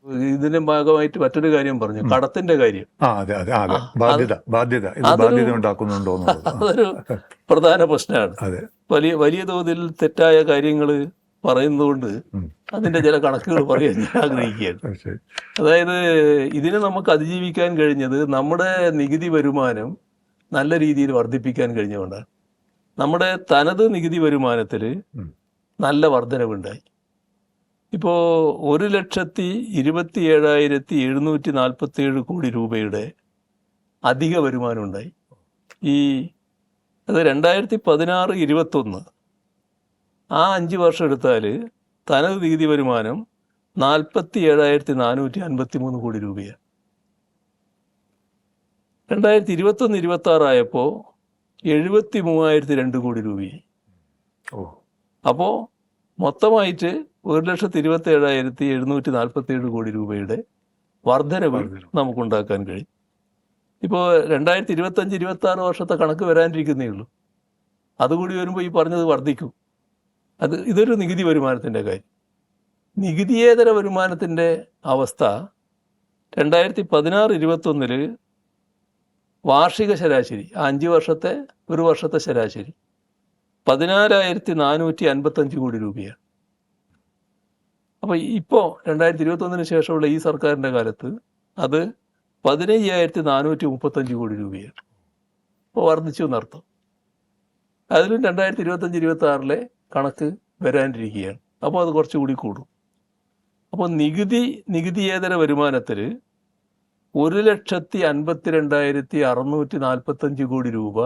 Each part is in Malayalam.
ഇതിന്റെ ഭാഗമായിട്ട് മറ്റൊരു കാര്യം പറഞ്ഞു, കടത്തിന്റെ കാര്യം. അതെ അതെ അതെ, ബാധ്യത ബാധ്യത ഇത് ബാധ്യത ഉണ്ടാക്കുന്നുണ്ടോ എന്നുള്ളത് അതൊരു പ്രധാന പ്രശ്നമാണ്. അതെ, വലിയ വലിയ തോതിൽ തെറ്റായ കാര്യങ്ങൾ പറയുന്നതുകൊണ്ട് അതിന്റെ ചില കണക്കുകൾ പറയാൻ ഞാൻ ആഗ്രഹിക്കുകയാണ്. ശരി. അതായത് ഇതിനെ നമുക്ക് അതിജീവിക്കാൻ കഴിഞ്ഞത് നമ്മുടെ നികുതി വരുമാനം നല്ല രീതിയിൽ വർദ്ധിപ്പിക്കാൻ കഴിഞ്ഞുകൊണ്ടാണ്. നമ്മുടെ തനത് നികുതി വരുമാനത്തിൽ നല്ല വർധനവുണ്ടായി. ഇപ്പോൾ 1,27,747 കോടി രൂപയുടെ അധിക വരുമാനം ഉണ്ടായി. അത് 2016-21 ആ 5 വർഷം എടുത്താൽ തനത് നികുതി വരുമാനം 47,453 കോടി രൂപയാണ്. 2021-26 ആയപ്പോൾ 73,002 കോടി രൂപയായി. അപ്പോൾ മൊത്തമായിട്ട് 1,27,747 കോടി രൂപയുടെ വർധനവ് നമുക്കുണ്ടാക്കാൻ കഴിയും. ഇപ്പോൾ 2025-26 വർഷത്തെ കണക്ക് വരാനിരിക്കുന്നേ ഉള്ളൂ. അതുകൂടി വരുമ്പോൾ ഈ പറഞ്ഞത് വർദ്ധിക്കും. ഇതൊരു നികുതി വരുമാനത്തിൻ്റെ കാര്യം. നികുതിയേതര വരുമാനത്തിൻ്റെ അവസ്ഥ 2016-21 വാർഷിക ശരാശരി 5 വർഷത്തെ ഒരു വർഷത്തെ ശരാശരി 14,455 കോടി രൂപയാണ്. അപ്പോൾ ഇപ്പോൾ 2021 ശേഷമുള്ള ഈ സർക്കാരിൻ്റെ കാലത്ത് അത് 15,435 കോടി രൂപയാണ്. അപ്പോൾ വർദ്ധിച്ചു എന്നർത്ഥം. അതിലും 2025-26 കണക്ക് വരാനിരിക്കുകയാണ്. അപ്പോൾ അത് കുറച്ചുകൂടി കൂടും. അപ്പോൾ നികുതിയേതര വരുമാനത്തിൽ 1,52,645 കോടി രൂപ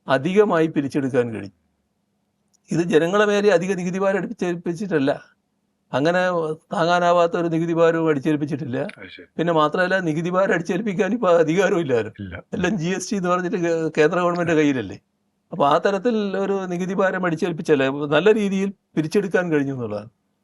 അധികമായി പിരിച്ചെടുക്കാൻ കഴിയും. ഇത് ജനങ്ങളെ മേലെ അധിക നികുതി ഭാരം അടിച്ചേൽപ്പിച്ചിട്ടല്ല, അങ്ങനെ താങ്ങാനാവാത്ത ഒരു നികുതി ഭാരവും അടിച്ചേൽപ്പിച്ചിട്ടില്ല. പിന്നെ മാത്രമല്ല, നികുതി ഭാരം അടിച്ചേൽപ്പിക്കാൻ ഇപ്പോൾ അധികാരവും ഇല്ലാലും എല്ലാം GST എന്ന് പറഞ്ഞിട്ട് കേന്ദ്ര ഗവൺമെൻറ് കയ്യിലല്ലേ. അപ്പോൾ ആ തരത്തിൽ ഒരു നികുതി ഭാരം അടിച്ചേൽപ്പിച്ചല്ലേ നല്ല രീതിയിൽ പിരിച്ചെടുക്കാൻ കഴിഞ്ഞു എന്നുള്ളതാണ്.